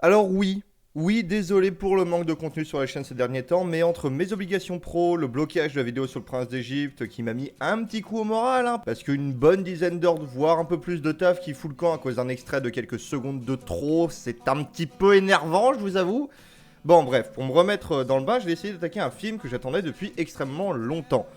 Alors oui, désolé pour le manque de contenu sur la chaîne ces derniers temps, mais entre mes obligations pro, le blocage de la vidéo sur le prince d'Égypte qui m'a mis un petit coup au moral, parce qu'une bonne dizaine d'heures, voire un peu plus de taf qui fout le camp à cause d'un extrait de quelques secondes de trop, c'est un petit peu énervant, je vous avoue. Bon bref, pour me remettre dans le bain, je vais essayer d'attaquer un film que j'attendais depuis extrêmement longtemps.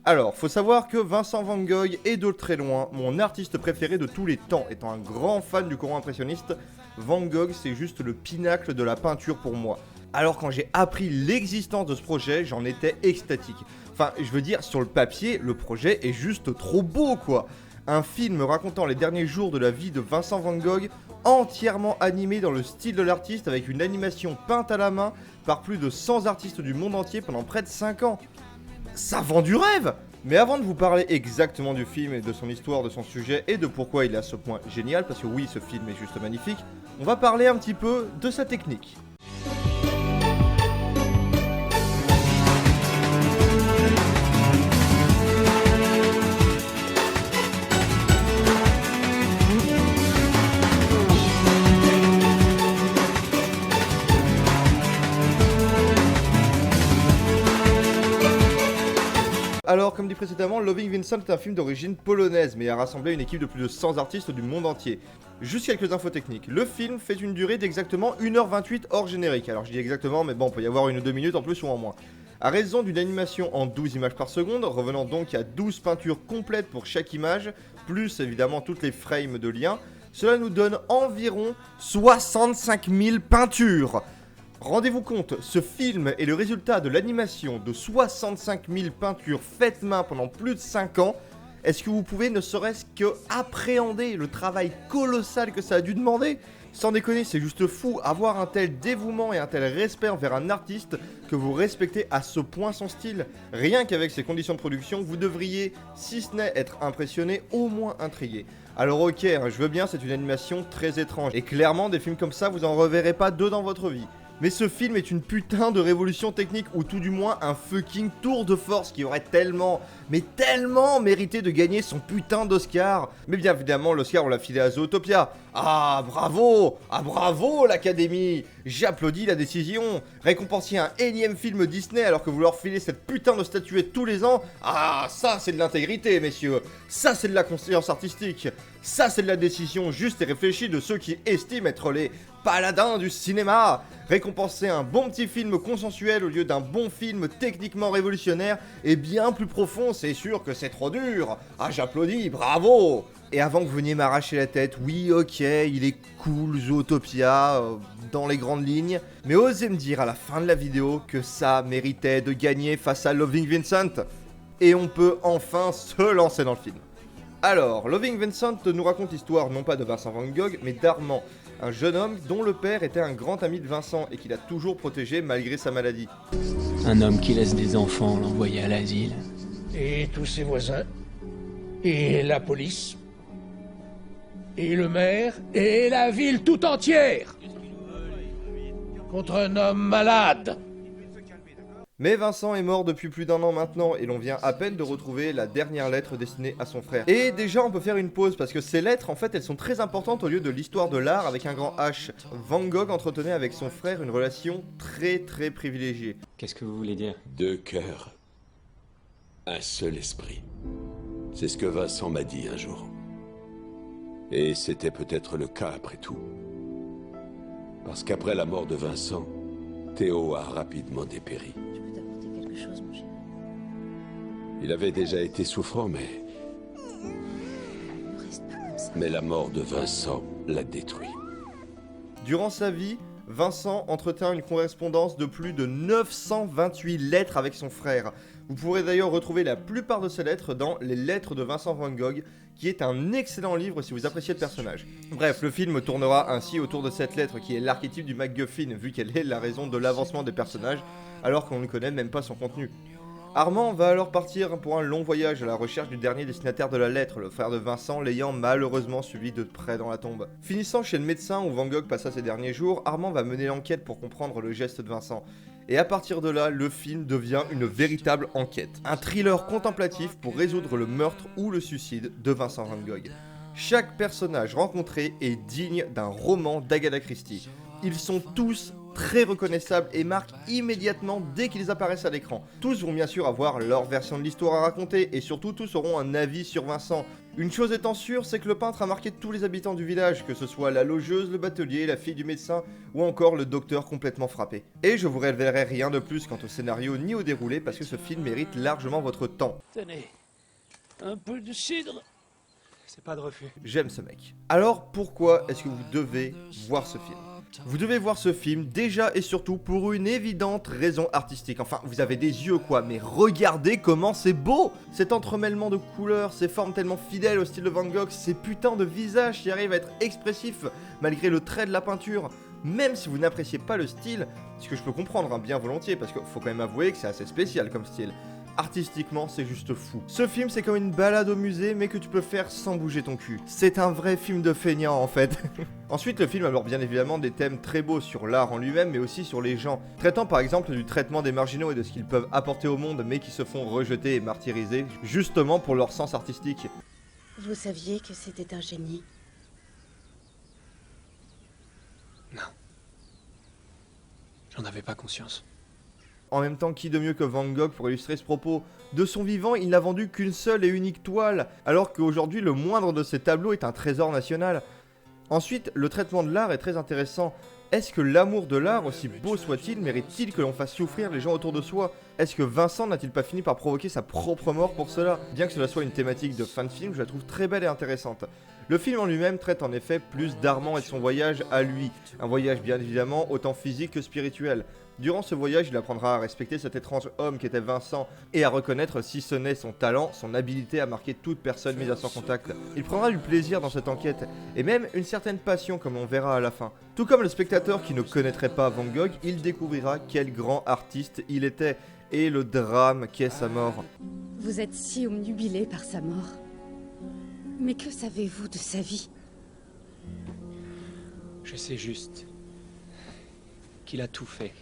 Alors, faut savoir que Vincent Van Gogh est de très loin mon artiste préféré de tous les temps. Étant un grand fan du courant impressionniste, Van Gogh c'est juste le pinacle de la peinture pour moi. Alors quand j'ai appris l'existence de ce projet, j'en étais extatique. Enfin, je veux dire, sur le papier, le projet est juste trop beau quoi. Un film racontant les derniers jours de la vie de Vincent Van Gogh, entièrement animé dans le style de l'artiste avec une animation peinte à la main par plus de 100 artistes du monde entier pendant près de 5 ans. Ça vend du rêve! Mais avant de vous parler exactement du film et de son histoire, de son sujet et de pourquoi il est à ce point génial, parce que oui, ce film est juste magnifique, on va parler un petit peu de sa technique. Alors, comme dit précédemment, Loving Vincent est un film d'origine polonaise, mais a rassemblé une équipe de plus de 100 artistes du monde entier. Juste quelques infos techniques. Le film fait une durée d'exactement 1h28 hors générique. Alors je dis exactement, mais bon, il peut y avoir une ou deux minutes en plus ou en moins. À raison d'une animation en 12 images par seconde, revenant donc à 12 peintures complètes pour chaque image, plus évidemment toutes les frames de liens, cela nous donne environ 65 000 peintures. Rendez-vous compte, ce film est le résultat de l'animation de 65 000 peintures faites main pendant plus de 5 ans. Est-ce que vous pouvez ne serait-ce que appréhender le travail colossal que ça a dû demander ? Sans déconner, c'est juste fou, avoir un tel dévouement et un tel respect envers un artiste que vous respectez à ce point son style. Rien qu'avec ces conditions de production, vous devriez, si ce n'est être impressionné, au moins intrigué. Alors ok, je veux bien, c'est une animation très étrange, et clairement des films comme ça, vous en reverrez pas deux dans votre vie. Mais ce film est une putain de révolution technique, ou tout du moins un fucking tour de force qui aurait tellement, mais tellement mérité de gagner son putain d'Oscar. Mais bien évidemment, l'Oscar on l'a filé à Zootopia. Ah bravo l'Académie. J'applaudis la décision. Récompenser un énième film Disney alors que vous leur filez cette putain de statuette tous les ans. Ah, ça c'est de l'intégrité messieurs. Ça c'est de la conscience artistique. Ça c'est de la décision juste et réfléchie de ceux qui estiment être les paladins du cinéma. Récompenser un bon petit film consensuel au lieu d'un bon film techniquement révolutionnaire est bien plus profond, c'est sûr que c'est trop dur. Ah j'applaudis, bravo. Et avant que vous veniez m'arracher la tête, oui ok, il est cool Zootopia, dans les grandes lignes, mais osez me dire à la fin de la vidéo que ça méritait de gagner face à Loving Vincent. Et on peut enfin se lancer dans le film. Alors, Loving Vincent nous raconte l'histoire non pas de Vincent Van Gogh, mais d'Armand, un jeune homme dont le père était un grand ami de Vincent et qu'il a toujours protégé malgré sa maladie. Un homme qui laisse des enfants l'envoyer à l'asile. Et tous ses voisins, et la police, et le maire, et la ville tout entière, contre un homme malade. Mais Vincent est mort depuis plus d'1 an maintenant et l'on vient à peine de retrouver la dernière lettre destinée à son frère. Et déjà on peut faire une pause parce que ces lettres en fait elles sont très importantes au lieu de l'histoire de l'art avec un grand H. Van Gogh entretenait avec son frère une relation très privilégiée. Qu'est-ce que vous voulez dire? Deux cœurs, un seul esprit. C'est ce que Vincent m'a dit un jour. Et c'était peut-être le cas après tout. Parce qu'après la mort de Vincent, Théo a rapidement dépéri. Je peux t'apporter quelque chose, mon chéri? Il avait déjà été souffrant, mais Ne reste pas comme ça. la mort de Vincent l'a détruit. Durant sa vie, Vincent entretint une correspondance de plus de 928 lettres avec son frère. Vous pourrez d'ailleurs retrouver la plupart de ces lettres dans Les Lettres de Vincent Van Gogh, qui est un excellent livre si vous appréciez le personnage. Bref, le film tournera ainsi autour de cette lettre qui est l'archétype du MacGuffin, vu qu'elle est la raison de l'avancement des personnages, alors qu'on ne connaît même pas son contenu. Armand va alors partir pour un long voyage à la recherche du dernier destinataire de la lettre, le frère de Vincent l'ayant malheureusement suivi de près dans la tombe. Finissant chez le médecin où Van Gogh passa ses derniers jours, Armand va mener l'enquête pour comprendre le geste de Vincent. Et à partir de là, le film devient une véritable enquête. Un thriller contemplatif pour résoudre le meurtre ou le suicide de Vincent Van Gogh. Chaque personnage rencontré est digne d'un roman d'Agatha Christie. Ils sont tous très reconnaissables et marquent immédiatement dès qu'ils apparaissent à l'écran. Tous vont bien sûr avoir leur version de l'histoire à raconter et surtout tous auront un avis sur Vincent. Une chose étant sûre, c'est que le peintre a marqué tous les habitants du village, que ce soit la logeuse, le batelier, la fille du médecin ou encore le docteur complètement frappé. Et je vous révélerai rien de plus quant au scénario ni au déroulé parce que ce film mérite largement votre temps. Tenez, un peu de cidre. C'est pas de refus. J'aime ce mec. Alors pourquoi est-ce que vous devez voir ce film ? Vous devez voir ce film déjà et surtout pour une évidente raison artistique. Enfin, vous avez des yeux quoi, mais regardez comment c'est beau! Cet entremêlement de couleurs, ces formes tellement fidèles au style de Van Gogh, ces putains de visages qui arrivent à être expressifs malgré le trait de la peinture. Même si vous n'appréciez pas le style, ce que je peux comprendre bien volontiers, parce qu'il faut quand même avouer que c'est assez spécial comme style. Artistiquement, c'est juste fou. Ce film, c'est comme une balade au musée, mais que tu peux faire sans bouger ton cul. C'est un vrai film de feignant, en fait. Ensuite, le film aborde bien évidemment des thèmes très beaux sur l'art en lui-même, mais aussi sur les gens. Traitant par exemple du traitement des marginaux et de ce qu'ils peuvent apporter au monde, mais qui se font rejeter et martyriser, justement pour leur sens artistique. Vous saviez que c'était un génie? Non. J'en avais pas conscience. En même temps, qui de mieux que Van Gogh pour illustrer ce propos? De son vivant, il n'a vendu qu'une seule et unique toile, alors qu'aujourd'hui, le moindre de ses tableaux est un trésor national. Ensuite, le traitement de l'art est très intéressant. Est-ce que l'amour de l'art, aussi beau soit-il, mérite-t-il que l'on fasse souffrir les gens autour de soi? Est-ce que Vincent n'a-t-il pas fini par provoquer sa propre mort pour cela? Bien que cela soit une thématique de fin de film, je la trouve très belle et intéressante. Le film en lui-même traite en effet plus d'Armand et de son voyage à lui. Un voyage bien évidemment autant physique que spirituel. Durant ce voyage, il apprendra à respecter cet étrange homme qu'était Vincent et à reconnaître si ce n'est son talent, son habileté à marquer toute personne mise à son contact. Il prendra du plaisir dans cette enquête et même une certaine passion comme on verra à la fin. Tout comme le spectateur qui ne connaîtrait pas Van Gogh, il découvrira quel grand artiste il était et le drame qu'est sa mort. Vous êtes si omnubilé par sa mort. Mais que savez-vous de sa vie? Je sais juste qu'il a tout fait.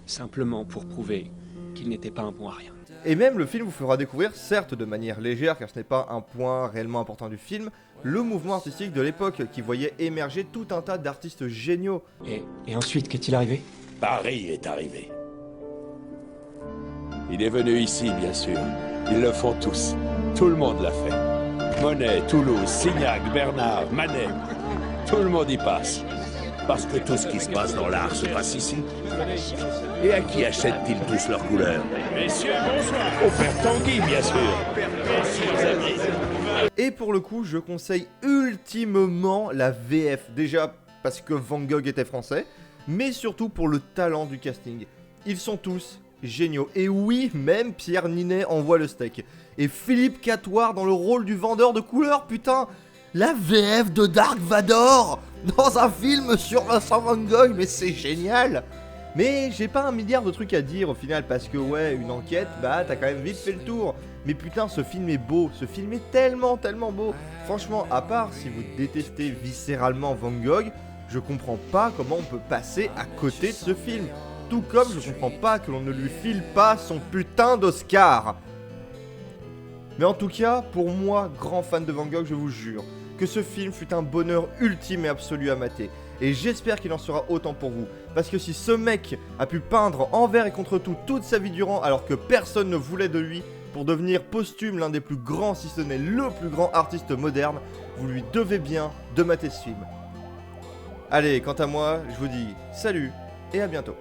Simplement pour prouver qu'il n'était pas un bon à rien. Et même le film vous fera découvrir, certes de manière légère car ce n'est pas un point réellement important du film, le mouvement artistique de l'époque qui voyait émerger tout un tas d'artistes géniaux. Et ensuite, qu'est-il arrivé? Paris est arrivé. Il est venu ici, bien sûr. Ils le font tous. Tout le monde l'a fait. Monet, Toulouse, Signac, Bernard, Manet. Tout le monde y passe. Parce que tout ce qui se passe dans l'art se passe ici. Et à qui achètent-ils tous leurs couleurs? Messieurs, bonsoir. Au père Tanguy, bien sûr. Et pour le coup, je conseille ultimement la VF. Déjà parce que Van Gogh était français, mais surtout pour le talent du casting. Ils sont tous géniaux. Et oui, même Pierre Ninet envoie le steak. Et Philippe Catoire dans le rôle du vendeur de couleurs, putain! La VF de Dark Vador dans un film sur Vincent Van Gogh, mais c'est génial! Mais j'ai pas un milliard de trucs à dire au final, parce que ouais, une enquête, bah t'as quand même vite fait le tour. Mais putain, ce film est beau, ce film est tellement beau. Franchement, à part si vous détestez viscéralement Van Gogh, je comprends pas comment on peut passer à côté de ce film. Tout comme je comprends pas que l'on ne lui file pas son putain d'Oscar. Mais en tout cas, pour moi, grand fan de Van Gogh, je vous jure que ce film fut un bonheur ultime et absolu à mater. Et j'espère qu'il en sera autant pour vous. Parce que si ce mec a pu peindre envers et contre tout toute sa vie durant alors que personne ne voulait de lui, pour devenir posthume l'un des plus grands, si ce n'est le plus grand artiste moderne, vous lui devez bien de mater ce film. Allez, quant à moi, je vous dis salut et à bientôt.